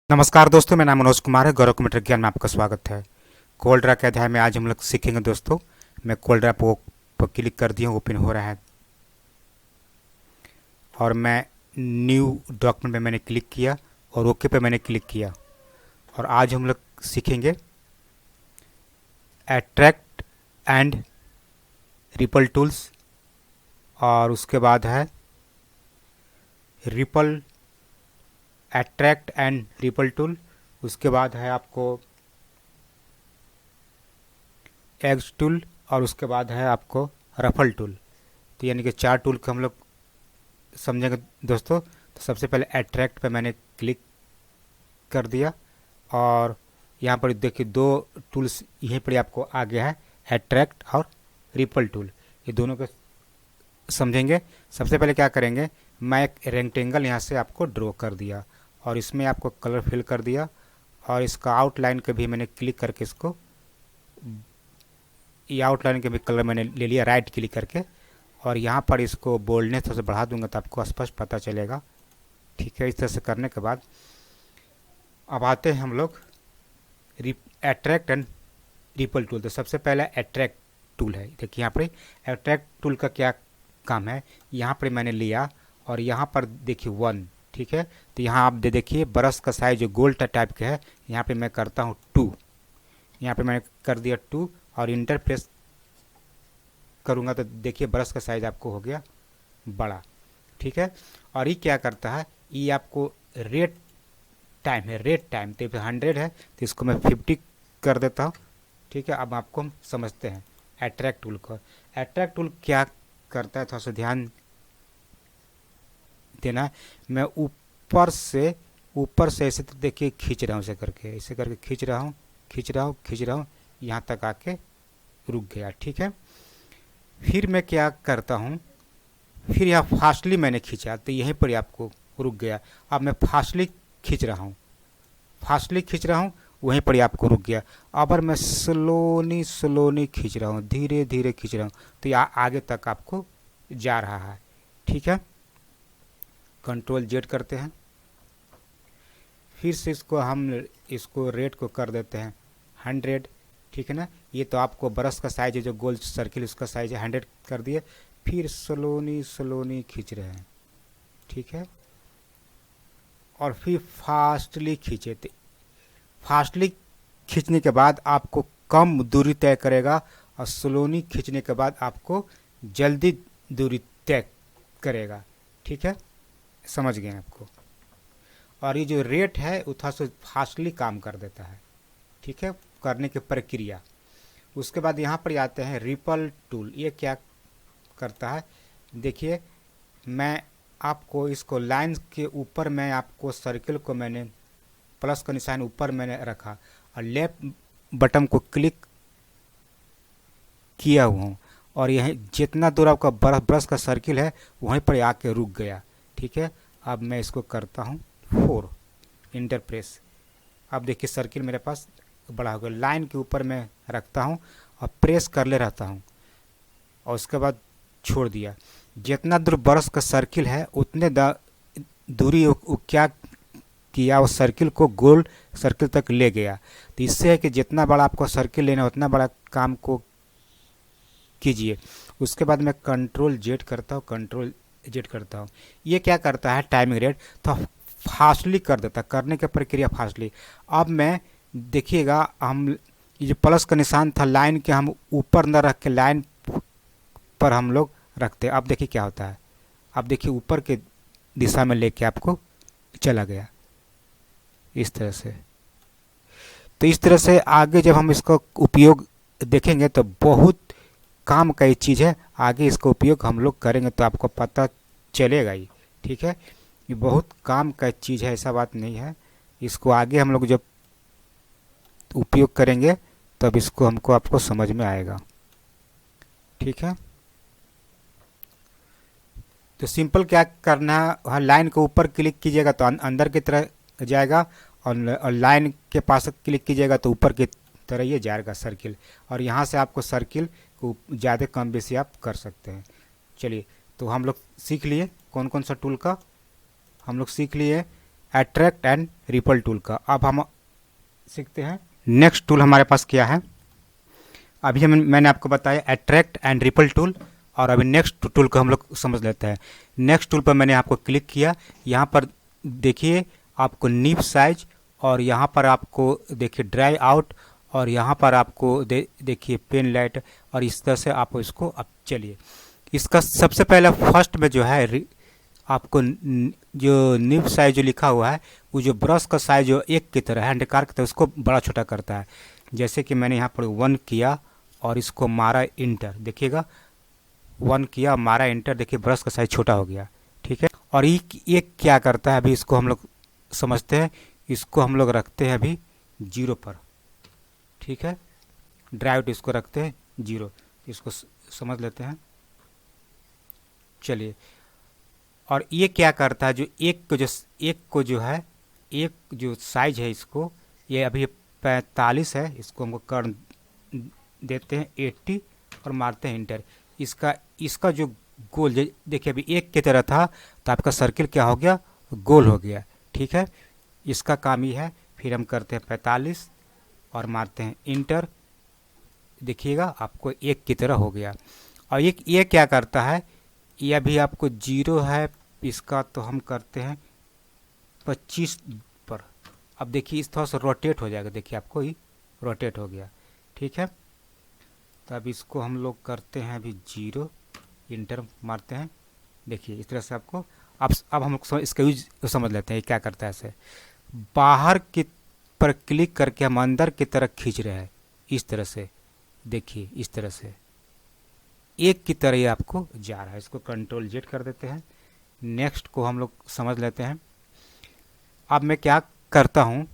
नमस्कार दोस्तों, मेरा नाम मनोज कुमार है। गौरव कंप्यूटर ज्ञान में आपका स्वागत है। कोल्ड्रा के अध्याय में आज हम लोग सीखेंगे दोस्तों। मैं कोल्ड्रा पर क्लिक कर दिया हूँ, ओपन हो रहा है और मैं न्यू डॉक्यूमेंट में मैंने क्लिक किया और ओके पे मैंने क्लिक किया। और आज हम लोग सीखेंगे अट्रैक्ट एंड रिपल टूल्स, और उसके बाद है ripple attract and ripple tool. उसके बाद है आपको एग्स टूल, और उसके बाद है आपको रफल टूल। तो यानी कि 4 टूल को हम लोग समझेंगे दोस्तों। तो सबसे पहले अट्रैक्ट पे मैंने क्लिक कर दिया और यहाँ पर देखिए 2 टूल्स यहीं पर आपको आ गया है, अट्रैक्ट और रिपल टूल। ये दोनों को समझेंगे। सबसे पहले क्या करेंगे, मैं एक रेक्टेंगल यहाँ से आपको ड्रॉ कर दिया और इसमें आपको कलर फिल कर दिया और इसका आउटलाइन के भी मैंने क्लिक करके इसको, ये आउटलाइन के भी कलर मैंने ले लिया राइट क्लिक करके, और यहाँ पर इसको बोल्डनेस थोड़ा सा बढ़ा दूंगा तो आपको स्पष्ट पता चलेगा। ठीक है, इस तरह से करने के बाद अब आते हैं हम लोग अट्रैक्ट एंड रिपल टूल। तो सबसे पहले अट्रैक्ट टूल है। देखिए यहाँ पर अट्रैक्ट टूल का क्या काम है, यहाँ पर मैंने लिया और यहाँ पर देखिए 1, ठीक है। तो यहाँ आप देखिए ब्रश का साइज जो गोल टाइप का है, यहाँ पे मैं करता हूँ 2। यहाँ पे मैंने कर दिया 2 और इंटर प्रेस करूँगा तो देखिए ब्रश का साइज आपको हो गया बड़ा, ठीक है। और ये क्या करता है, ये आपको रेड टाइम है, रेड टाइम तो 100 है तो इसको मैं 50 कर देता हूँ, ठीक है। अब आपको हम समझते हैं अट्रैक्ट टूल को। अट्रैक्ट टूल क्या करता है, थोड़ा सा ध्यान देना है। मैं ऊपर से ऐसे तो देखिए खींच रहा हूँ, ऐसे करके खींच रहा हूँ, यहाँ तक आके रुक गया, ठीक है। फिर मैं क्या करता हूँ, फिर यहाँ फास्टली मैंने खींचा तो यहीं पर आपको रुक गया। अब मैं फास्टली खींच रहा हूँ, वहीं पर आपको रुक गया। अगर मैं स्लोनी खींच रहा हूँ, धीरे धीरे खींच रहा हूँ तो यह आगे तक आपको जा रहा है, ठीक है। कंट्रोल जेड करते हैं, फिर से इसको रेट को कर देते हैं 100, ठीक है ना। ये तो आपको ब्रश का साइज है, जो गोल सर्किल उसका साइज है 100 कर दिए। फिर स्लोनी खींच रहे हैं, ठीक है। और फिर फास्टली खींचे, तो फास्टली खींचने के बाद आपको कम दूरी तय करेगा और स्लोनी खींचने के बाद आपको जल्दी दूरी तय करेगा, ठीक है। समझ गए आपको। और ये जो रेट है वो थोड़ा सा फास्टली काम कर देता है, ठीक है, करने की प्रक्रिया। उसके बाद यहाँ पर आते हैं रिपल टूल। ये क्या करता है, देखिए मैं आपको इसको लाइन के ऊपर, मैं आपको सर्किल को मैंने प्लस का निशान ऊपर मैंने रखा और लेफ्ट बटन को क्लिक किया हुआ हूँ और यही जितना दूर आपका ब्रश का सर्किल है वहीं पर आके रुक गया, ठीक है। अब मैं इसको करता हूँ 4, इंटर प्रेस। अब देखिए सर्किल मेरे पास बड़ा हो गया। लाइन के ऊपर मैं रखता हूँ और प्रेस कर ले रहता हूँ और उसके बाद छोड़ दिया। जितना दूर ब्रश का सर्किल है उतने दूरी वो क्या किया, उस सर्किल को गोल सर्किल तक ले गया। तो इससे है कि जितना बड़ा आपको सर्किल लेना उतना बड़ा काम को कीजिए। उसके बाद मैं कंट्रोल जेड करता हूँ, ये क्या करता है, टाइमिंग रेट तो फास्टली कर देता, करने की प्रक्रिया फास्टली। अब मैं देखिएगा, हम ये जो प्लस का निशान था लाइन के हम ऊपर न रख के लाइन पर हम लोग रखते। अब देखिए क्या होता है, अब देखिए ऊपर के दिशा में लेके आपको चला गया इस तरह से। तो इस तरह से आगे जब हम इसका उपयोग देखेंगे तो बहुत काम का ये चीज़ है, आगे इसका उपयोग हम लोग करेंगे तो आपको पता चलेगा ही, ठीक है। ये बहुत काम का चीज़ है, ऐसा बात नहीं है। इसको आगे हम लोग जब उपयोग करेंगे तब इसको आपको समझ में आएगा, ठीक है। तो सिंपल क्या करना है, वहाँ लाइन के ऊपर क्लिक कीजिएगा तो अंदर की तरह जाएगा और लाइन के पास क्लिक कीजिएगा तो ऊपर की तरह ये जाएगा सर्किल। और यहाँ से आपको सर्किल को ज़्यादा कम बेसी आप कर सकते हैं। चलिए, तो हम लोग सीख लिए कौन कौन सा टूल का हम लोग सीख लिए। अट्रैक्ट एंड रिपल टूल का। अब हम सीखते हैं नेक्स्ट टूल हमारे पास क्या है। अभी मैंने आपको बताया अट्रैक्ट एंड रिपल टूल, और अभी नेक्स्ट टूल को हम लोग समझ लेते हैं। नेक्स्ट टूल पर मैंने आपको क्लिक किया, यहाँ पर देखिए आपको निप साइज, और यहाँ पर आपको देखिए ड्राई आउट, और यहाँ पर आपको देखिए पेन लाइट, और इस तरह से आप इसको अब चलिए इसका सबसे पहले फर्स्ट में जो है आपको जो निप साइज जो लिखा हुआ है, वो जो ब्रश का साइज जो एक की तरह है, हैंड कार की तरह, उसको बड़ा छोटा करता है। जैसे कि मैंने यहाँ पर 1 किया और इसको मारा इंटर, देखिएगा 1 किया मारा इंटर, देखिए ब्रश का साइज छोटा हो गया, ठीक है। और ये क्या करता है अभी इसको हम लोग समझते हैं। इसको हम लोग रखते हैं अभी 0 पर, ठीक है। ड्राई आउट इसको रखते हैं 0, इसको समझ लेते हैं, चलिए। और ये क्या करता है, जो एक को जो है, एक जो साइज है इसको, ये अभी 45 है, इसको हमको कर देते हैं 80 और मारते हैं इंटर। इसका जो गोल देखिए अभी एक की तरह था, तो आपका सर्किल क्या हो गया, गोल हो गया, ठीक है। इसका काम ही है। फिर हम करते हैं 45 और मारते हैं इंटर, देखिएगा आपको एक की तरह हो गया। और ये क्या करता है, ये अभी आपको 0 है इसका, तो हम करते हैं 25 पर। अब देखिए इस थोड़ा सा रोटेट हो जाएगा, देखिए आपको ही रोटेट हो गया, ठीक है। तो अब इसको हम लोग करते हैं अभी 0, इंटर मारते हैं, देखिए इस तरह से आपको अब हम लोग इसका यूज समझ लेते हैं। ये क्या करता है, ऐसे बाहर की पर क्लिक करके हम अंदर की तरफ खींच रहे हैं, इस तरह से, देखिए इस तरह से एक की तरह ये आपको जा रहा है। इसको कंट्रोल जेड कर देते हैं। नेक्स्ट को हम लोग समझ लेते हैं। अब मैं क्या करता हूँ,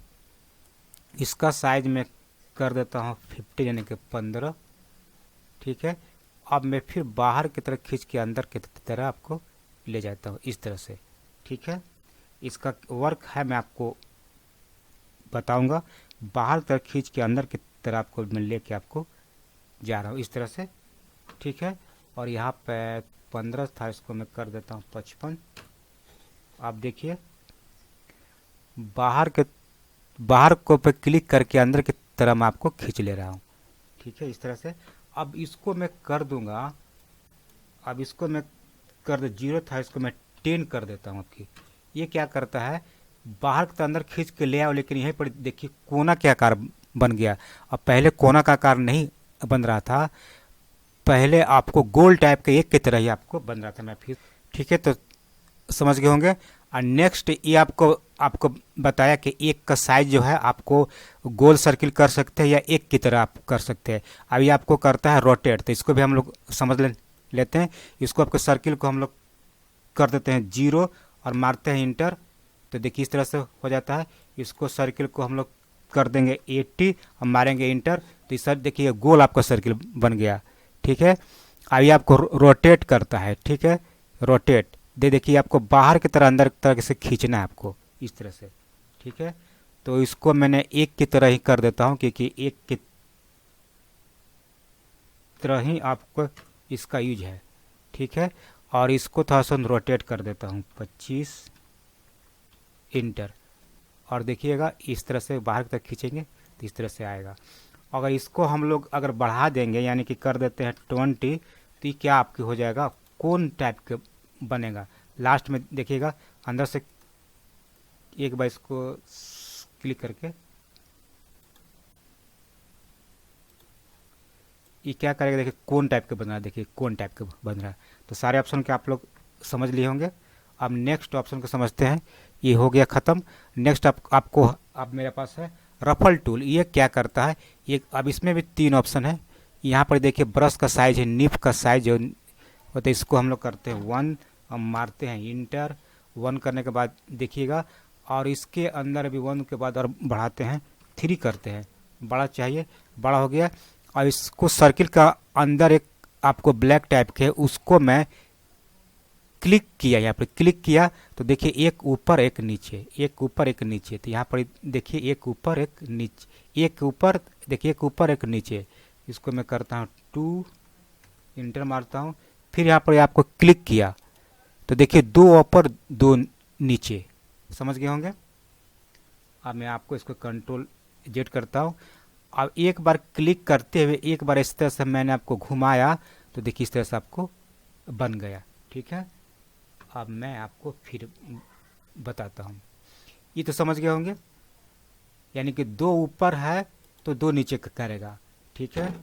इसका साइज मैं कर देता हूँ 50 यानी कि 15, ठीक है। अब मैं फिर बाहर की तरफ खींच के अंदर की तरह आपको ले जाता हूँ, इस तरह से, ठीक है। इसका वर्क है मैं आपको बताऊंगा। बाहर की तरफ खींच के अंदर की तरह आपको मैं लेके आपको जा रहा हूँ, इस तरह से, ठीक है। और यहाँ पे 15 था, इसको मैं कर देता हूँ 55। आप देखिए बाहर को पे क्लिक करके अंदर की तरह मैं आपको खींच ले रहा हूँ, ठीक है, इस तरह से। अब इसको मैं कर दूंगा, अब इसको मैं कर दे 0 था, इसको मैं 10 कर देता हूँ आपकी। ये क्या करता है, बाहर के अंदर खींच के ले आओ, लेकिन यहीं पर देखिए कोना के आकार बन गया। अब पहले कोना का आकार नहीं बन रहा था, पहले आपको गोल टाइप के एक की तरह ही आपको बन रहा था। मैं फिर, ठीक है, तो समझ गए होंगे। और नेक्स्ट ये आपको बताया कि एक का साइज जो है आपको गोल सर्किल कर सकते हैं या एक की तरह आप कर सकते हैं। अभी आपको करता है रोटेट, तो इसको भी हम लोग समझ लेते हैं। इसको आपको सर्किल को हम लोग कर देते हैं 0 और मारते हैं इंटर, तो देखिए इस तरह से हो जाता है। इसको सर्किल को हम लोग कर देंगे 80 और मारेंगे इंटर, तो इस देखिए गोल आपका सर्किल बन गया, ठीक है। अभी आपको रोटेट करता है, ठीक है, रोटेट देखिए आपको बाहर की तरह अंदर की तरह से खींचना है आपको, इस तरह से, ठीक है। तो इसको मैंने एक की तरह ही कर देता हूँ, क्योंकि एक की तरह ही आपको इसका यूज है, ठीक है। और इसको थोड़ा सा रोटेट कर देता हूँ 25, इंटर, और देखिएगा इस तरह से बाहर की तरफ खींचेंगे तो इस तरह से आएगा। अगर इसको हम लोग अगर बढ़ा देंगे, यानी कि कर देते हैं 20, तो ये क्या आपकी हो जाएगा, कोन टाइप के बनेगा। लास्ट में देखिएगा अंदर से एक बार इसको क्लिक करके ये क्या करेगा, देखिए कोन टाइप के बन रहा है, देखिए कोन टाइप के बन रहा है। तो सारे ऑप्शन के आप लोग समझ लिए होंगे। अब नेक्स्ट ऑप्शन को समझते हैं। ये हो गया ख़त्म। नेक्स्ट आपको अब मेरे पास है रफल टूल। ये क्या करता है, ये अब इसमें भी 3 ऑप्शन है। यहाँ पर देखिए ब्रश का साइज है, निप का साइज है, तो इसको हम लोग करते हैं 1, हम मारते हैं इंटर। 1 करने के बाद देखिएगा, और इसके अंदर भी 1 के बाद और बढ़ाते हैं 3 करते हैं, बड़ा चाहिए, बड़ा हो गया। और इसको सर्किल का अंदर एक आपको ब्लैक टाइप के, उसको मैं क्लिक किया, यहाँ पर क्लिक किया तो देखिए एक ऊपर एक नीचे, एक ऊपर एक नीचे। तो यहाँ पर देखिए एक ऊपर एक नीचे, एक ऊपर देखिए एक ऊपर एक नीचे। इसको मैं करता हूँ 2, इंटर मारता हूँ। फिर यहाँ पर आपको क्लिक किया तो देखिए 2 ऊपर 2 नीचे, समझ गए होंगे। अब मैं आपको इसको कंट्रोल जेड करता हूँ। अब एक बार क्लिक करते हुए एक बार इस तरह से मैंने आपको घुमाया तो देखिए इस तरह से आपको बन गया। ठीक है, अब मैं आपको फिर बताता हूँ। ये तो समझ गए होंगे, यानी कि 2 ऊपर है तो 2 नीचे करेगा। ठीक है,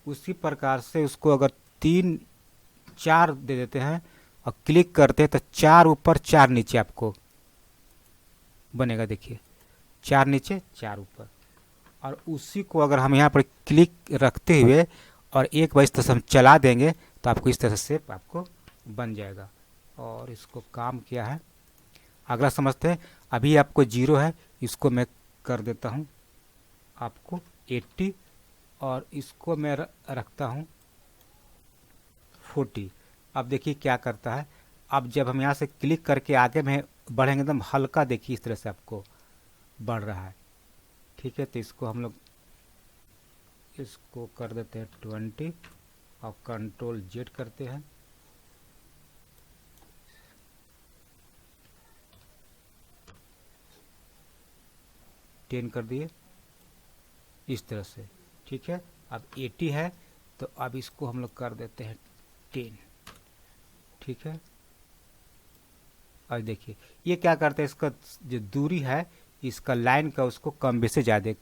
उसी प्रकार से उसको अगर 3 4 दे देते हैं और क्लिक करते हैं तो 4 ऊपर 4 नीचे आपको बनेगा। देखिए 4 नीचे 4 ऊपर। और उसी को अगर हम यहाँ पर क्लिक रखते हुए और एक बार इस तरह से हम चला देंगे तो आपको इस तरह से शेप आपको बन जाएगा। और इसको काम क्या है अगला समझते हैं। अभी आपको 0 है, इसको मैं कर देता हूँ आपको 80 और इसको मैं रखता हूँ 40। अब देखिए क्या करता है। अब जब हम यहाँ से क्लिक करके आगे में बढ़ेंगे एकदम हल्का, देखिए इस तरह से आपको बढ़ रहा है। ठीक है, तो इसको हम लोग इसको कर देते हैं 20 और कंट्रोल जेड करते हैं। टेन कर दिए इस तरह से। ठीक है, अब 80 है तो अब इसको हम लोग कर देते हैं 10। ठीक है, और देखिए ये क्या करता है, इसका जो दूरी है इसका लाइन का उसको कम बेसे ज़्यादा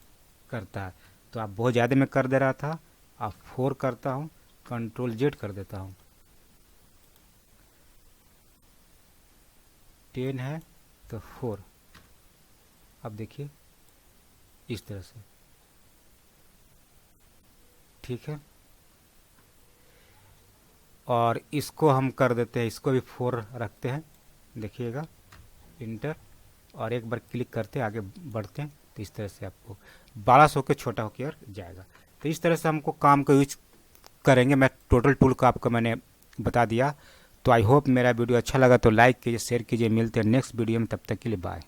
करता है। तो आप बहुत ज़्यादा में कर दे रहा था, अब 4 करता हूँ, कंट्रोल जेड कर देता हूँ। 10 है तो 4। अब देखिए इस तरह से। ठीक है, और इसको हम कर देते हैं, इसको भी 4 रखते हैं। देखिएगा इंटर, और एक बार क्लिक करते आगे बढ़ते हैं तो इस तरह से आपको 1200 के छोटा होकर जाएगा। तो इस तरह से हमको काम को यूज करेंगे। मैं टोटल टूल को आपको मैंने बता दिया। तो आई होप मेरा वीडियो अच्छा लगा तो लाइक कीजिए, शेयर कीजिए। मिलते हैं नेक्स्ट वीडियो में, तब तक के लिए बाय।